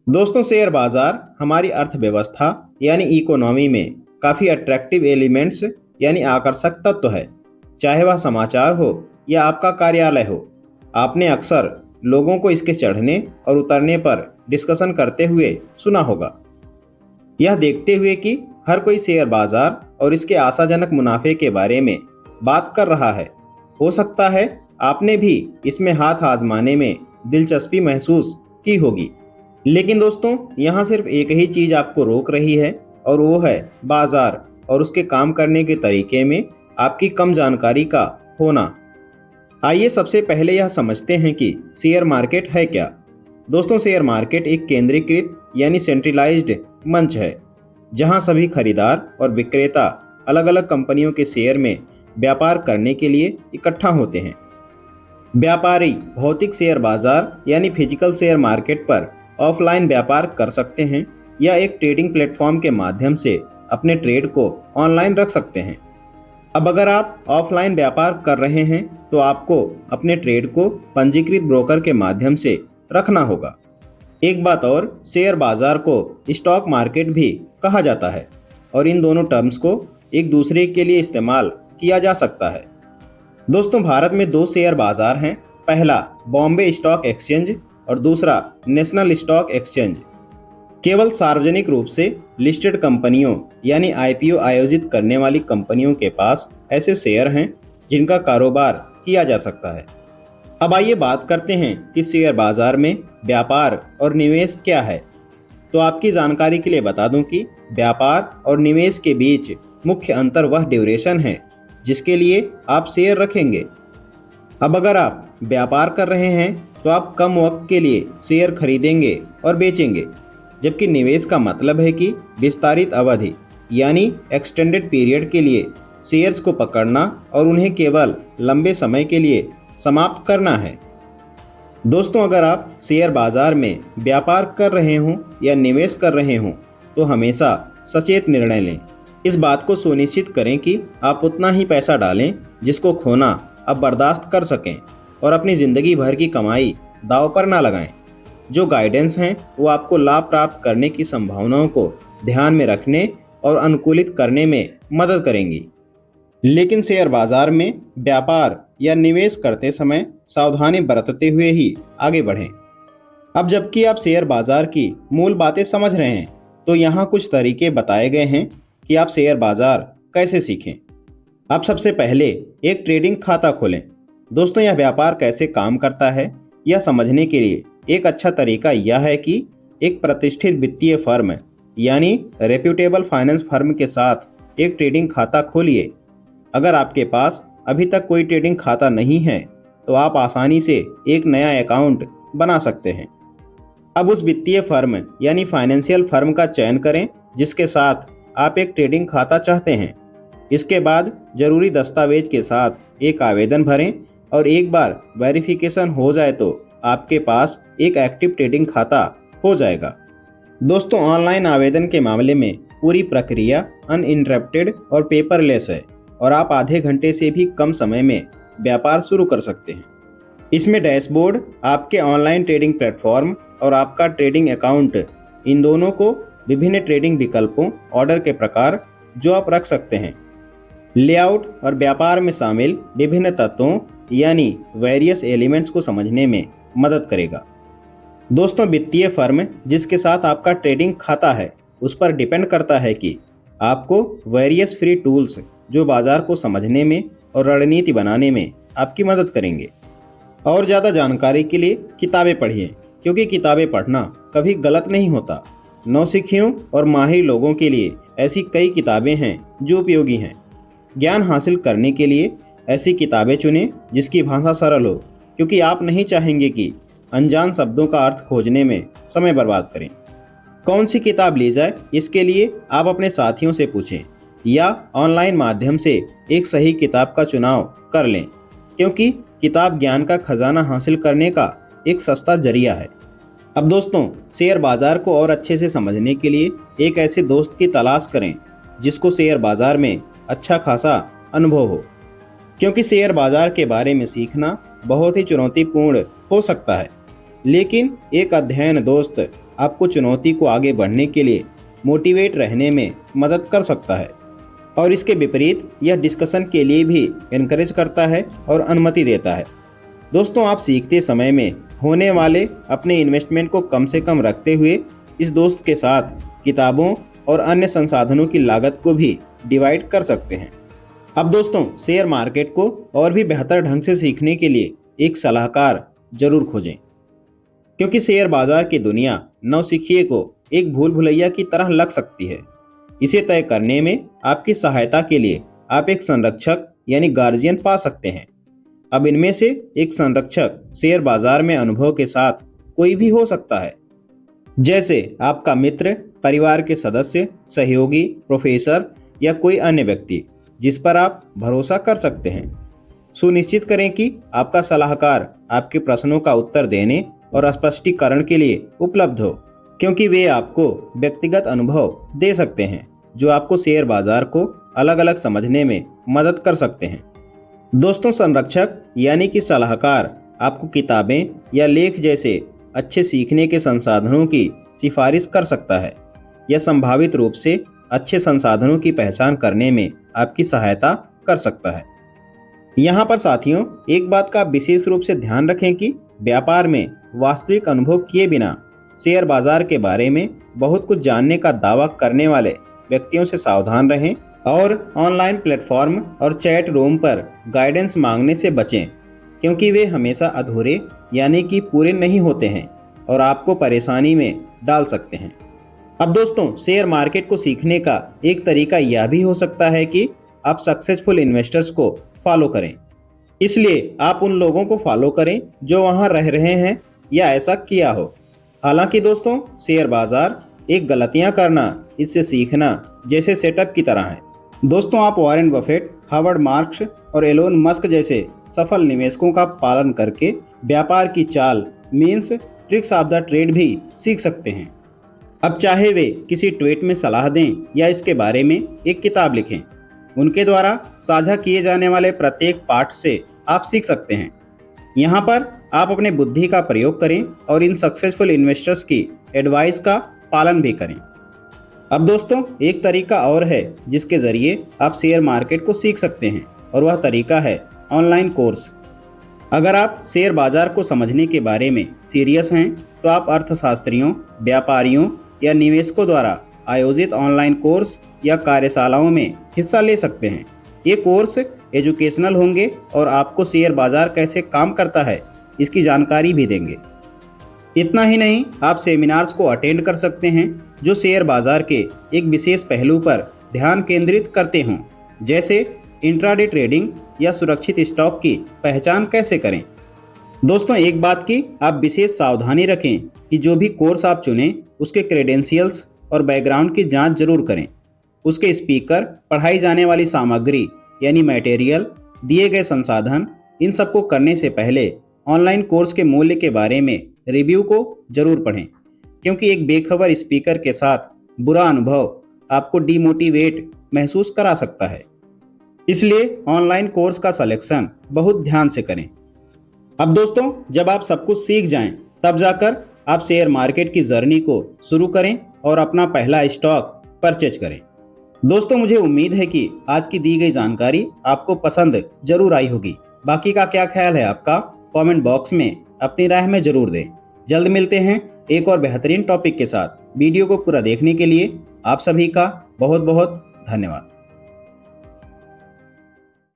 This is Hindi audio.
दोस्तों, शेयर बाजार हमारी अर्थव्यवस्था यानी इकोनॉमी में काफ़ी अट्रैक्टिव एलिमेंट्स यानी आकर्षक तत्व है। चाहे वह समाचार हो या आपका कार्यालय हो, आपने अक्सर लोगों को इसके चढ़ने और उतरने पर डिस्कशन करते हुए सुना होगा। यह देखते हुए कि हर कोई शेयर बाजार और इसके आशाजनक मुनाफे के बारे में बात कर रहा है, हो सकता है आपने भी इसमें हाथ आजमाने में दिलचस्पी महसूस की होगी। लेकिन दोस्तों, यहाँ सिर्फ एक ही चीज़ आपको रोक रही है, और वो है बाजार और उसके काम करने के तरीके में आपकी कम जानकारी का होना। आइए सबसे पहले यह समझते हैं कि शेयर मार्केट है क्या। दोस्तों, शेयर मार्केट एक केंद्रीकृत यानी सेंट्रलाइज्ड मंच है, जहां सभी खरीदार और विक्रेता अलग अलग कंपनियों के शेयर में व्यापार करने के लिए इकट्ठा होते हैं। व्यापारी भौतिक शेयर बाजार यानी फिजिकल शेयर मार्केट पर ऑफलाइन व्यापार कर सकते हैं या एक ट्रेडिंग प्लेटफॉर्म के माध्यम से अपने ट्रेड को ऑनलाइन रख सकते हैं। अब अगर आप ऑफलाइन व्यापार कर रहे हैं तो आपको अपने ट्रेड को पंजीकृत ब्रोकर के माध्यम से रखना होगा। एक बात और, शेयर बाजार को स्टॉक मार्केट भी कहा जाता है और इन दोनों टर्म्स को एक दूसरे के लिए इस्तेमाल किया जा सकता है। दोस्तों, भारत में दो शेयर बाजार हैं। पहला बॉम्बे स्टॉक एक्सचेंज और दूसरा नेशनल स्टॉक एक्सचेंज। केवल सार्वजनिक रूप से लिस्टेड कंपनियों यानी आईपीओ आयोजित करने वाली कंपनियों के पास ऐसे शेयर हैं जिनका कारोबार किया जा सकता है। अब आइए बात करते हैं कि शेयर बाजार में व्यापार और निवेश क्या है। तो आपकी जानकारी के लिए बता दूं कि व्यापार और निवेश के बीच मुख्य अंतर वह ड्यूरेशन है जिसके लिए आप शेयर रखेंगे। अब अगर आप व्यापार कर रहे हैं तो आप कम वक्त के लिए शेयर खरीदेंगे और बेचेंगे, जबकि निवेश का मतलब है कि विस्तारित अवधि यानी एक्सटेंडेड पीरियड के लिए शेयर्स को पकड़ना और उन्हें केवल लंबे समय के लिए समाप्त करना है। दोस्तों, अगर आप शेयर बाजार में व्यापार कर रहे हों या निवेश कर रहे हों तो हमेशा सचेत निर्णय लें। इस बात को सुनिश्चित करें कि आप उतना ही पैसा डालें जिसको खोना आप बर्दाश्त कर सकें और अपनी ज़िंदगी भर की कमाई दांव पर ना लगाएं। जो गाइडेंस हैं वो आपको लाभ प्राप्त करने की संभावनाओं को ध्यान में रखने और अनुकूलित करने में मदद करेंगी। लेकिन शेयर बाजार में व्यापार या निवेश करते समय सावधानी बरतते हुए ही आगे बढ़ें। अब जबकि आप शेयर बाजार की मूल बातें समझ रहे हैं तो यहाँ कुछ तरीके बताए गए हैं कि आप शेयर बाजार कैसे सीखें। अब सबसे पहले एक ट्रेडिंग खाता खोलें। दोस्तों, यह व्यापार कैसे काम करता है यह समझने के लिए एक अच्छा तरीका यह है कि एक प्रतिष्ठित वित्तीय फर्म यानी रेप्यूटेबल फाइनेंस फर्म के साथ एक ट्रेडिंग खाता खोलिए। अगर आपके पास अभी तक कोई ट्रेडिंग खाता नहीं है तो आप आसानी से एक नया अकाउंट बना सकते हैं। अब उस वित्तीय फर्म यानी फाइनेंशियल फर्म का चयन करें जिसके साथ आप एक ट्रेडिंग खाता चाहते हैं। इसके बाद जरूरी दस्तावेज के साथ एक आवेदन भरें और एक बार वेरिफिकेशन हो जाए तो आपके पास एक एक्टिव ट्रेडिंग खाता हो जाएगा। दोस्तों, ऑनलाइन आवेदन के मामले में पूरी प्रक्रिया अनइंटरप्टेड और पेपरलेस है और आप आधे घंटे से भी कम समय में व्यापार शुरू कर सकते हैं। इसमें डैशबोर्ड, आपके ऑनलाइन ट्रेडिंग प्लेटफॉर्म और आपका ट्रेडिंग अकाउंट, इन दोनों को विभिन्न ट्रेडिंग विकल्पों, ऑर्डर के प्रकार जो आप रख सकते हैं, लेआउट और व्यापार में शामिल विभिन्न तत्वों यानी वेरियस एलिमेंट्स को समझने में मदद करेगा। दोस्तों, वित्तीय फर्म जिसके साथ आपका ट्रेडिंग खाता है उस पर डिपेंड करता है कि आपको वेरियस फ्री टूल्स जो बाजार को समझने में और रणनीति बनाने में आपकी मदद करेंगे। और ज़्यादा जानकारी के लिए किताबें पढ़िए, क्योंकि किताबें पढ़ना कभी गलत नहीं होता। नौसिखियों और माहिर लोगों के लिए ऐसी कई किताबें हैं जो उपयोगी हैं। ज्ञान हासिल करने के लिए ऐसी किताबें चुनें जिसकी भाषा सरल हो, क्योंकि आप नहीं चाहेंगे कि अनजान शब्दों का अर्थ खोजने में समय बर्बाद करें। कौन सी किताब ली जाए इसके लिए आप अपने साथियों से पूछें या ऑनलाइन माध्यम से एक सही किताब का चुनाव कर लें, क्योंकि किताब ज्ञान का खजाना हासिल करने का एक सस्ता जरिया है। अब दोस्तों, शेयर बाजार को और अच्छे से समझने के लिए एक ऐसे दोस्त की तलाश करें जिसको शेयर बाजार में अच्छा खासा अनुभव हो, क्योंकि शेयर बाजार के बारे में सीखना बहुत ही चुनौतीपूर्ण हो सकता है। लेकिन एक अध्ययन दोस्त आपको चुनौती को आगे बढ़ने के लिए मोटिवेट रहने में मदद कर सकता है, और इसके विपरीत यह डिस्कशन के लिए भी इनकरेज करता है और अनुमति देता है। दोस्तों, आप सीखते समय में होने वाले अपने इन्वेस्टमेंट को कम से कम रखते हुए इस दोस्त के साथ किताबों और अन्य संसाधनों की लागत को भी डिवाइड कर सकते हैं। अब दोस्तों, शेयर मार्केट को और भी बेहतर ढंग से सीखने के लिए एक सलाहकार जरूर खोजें, क्योंकि शेयर बाजार की दुनिया नौसिखिए को एक भूल भुलैया की तरह लग सकती है। इसे तय करने में आपकी सहायता के लिए आप एक संरक्षक यानी गार्जियन पा सकते हैं। अब इनमें से एक संरक्षक शेयर बाजार में अनुभव के साथ कोई भी हो सकता है, जैसे आपका मित्र, परिवार के सदस्य, सहयोगी, प्रोफेसर या कोई अन्य व्यक्ति जिस पर आप भरोसा कर सकते हैं। सुनिश्चित करें कि आपका सलाहकार आपके प्रश्नों का उत्तर देने और स्पष्टीकरण के लिए उपलब्ध हो, क्योंकि वे आपको व्यक्तिगत अनुभव दे सकते हैं जो आपको शेयर बाजार को अलग अलग समझने में मदद कर सकते हैं। दोस्तों, संरक्षक यानी कि सलाहकार आपको किताबें या लेख जैसे अच्छे सीखने के संसाधनों की सिफारिश कर सकता है या संभावित रूप से अच्छे संसाधनों की पहचान करने में आपकी सहायता कर सकता है। यहाँ पर साथियों, एक बात का विशेष रूप से ध्यान रखें कि व्यापार में वास्तविक अनुभव किए बिना शेयर बाजार के बारे में बहुत कुछ जानने का दावा करने वाले व्यक्तियों से सावधान रहें और ऑनलाइन प्लेटफॉर्म और चैट रूम पर गाइडेंस मांगने से बचें, क्योंकि वे हमेशा अधूरे यानी कि पूरे नहीं होते हैं और आपको परेशानी में डाल सकते हैं। अब दोस्तों, शेयर मार्केट को सीखने का एक तरीका यह भी हो सकता है कि आप सक्सेसफुल इन्वेस्टर्स को फॉलो करें। इसलिए आप उन लोगों को फॉलो करें जो वहां रह रहे हैं या ऐसा किया हो। हालांकि दोस्तों, शेयर बाजार एक गलतियां करना, इससे सीखना जैसे सेटअप की तरह है। दोस्तों, आप वॉरेन बफेट, हार्वर्ड मार्क्स और एलोन मस्क जैसे सफल निवेशकों का पालन करके व्यापार की चाल means tricks of the trade भी सीख सकते हैं। अब चाहे वे किसी ट्वीट में सलाह दें या इसके बारे में एक किताब लिखें, उनके द्वारा साझा किए जाने वाले प्रत्येक पाठ से आप सीख सकते हैं। यहाँ पर आप अपने बुद्धि का प्रयोग करें और इन सक्सेसफुल इन्वेस्टर्स की एडवाइस का पालन भी करें। अब दोस्तों, एक तरीका और है जिसके जरिए आप शेयर मार्केट को सीख सकते हैं, और वह तरीका है ऑनलाइन कोर्स। अगर आप शेयर बाजार को समझने के बारे में सीरियस हैं तो आप अर्थशास्त्रियों, व्यापारियों या निवेशकों द्वारा आयोजित ऑनलाइन कोर्स या कार्यशालाओं में हिस्सा ले सकते हैं। ये कोर्स एजुकेशनल होंगे और आपको शेयर बाजार कैसे काम करता है इसकी जानकारी भी देंगे। इतना ही नहीं, आप सेमिनार्स को अटेंड कर सकते हैं जो शेयर बाजार के एक विशेष पहलू पर ध्यान केंद्रित करते हों, जैसे इंट्राडे ट्रेडिंग या सुरक्षित स्टॉक की पहचान कैसे करें। दोस्तों, एक बात की आप विशेष सावधानी रखें कि जो भी कोर्स आप चुनें उसके क्रेडेंशियल्स और बैकग्राउंड की जांच जरूर करें। उसके स्पीकर, पढ़ाई जाने वाली सामग्री यानी मटेरियल, दिए गए संसाधन, इन सबको करने से पहले ऑनलाइन कोर्स के मूल्य के बारे में रिव्यू को जरूर पढ़ें, क्योंकि एक बेखबर स्पीकर के साथ बुरा अनुभव आपको डिमोटिवेट महसूस करा सकता है। इसलिए ऑनलाइन कोर्स का सिलेक्शन बहुत ध्यान से करें। अब दोस्तों, जब आप सब कुछ सीख जाएं, तब जाकर आप शेयर मार्केट की जर्नी को शुरू करें और अपना पहला स्टॉक परचेज करें। दोस्तों, मुझे उम्मीद है कि आज की दी गई जानकारी आपको पसंद जरूर आई होगी। बाकी का क्या ख्याल है आपका, कमेंट बॉक्स में अपनी राय में जरूर दें। जल्द मिलते हैं एक और बेहतरीन टॉपिक के साथ। वीडियो को पूरा देखने के लिए आप सभी का बहुत बहुत धन्यवाद।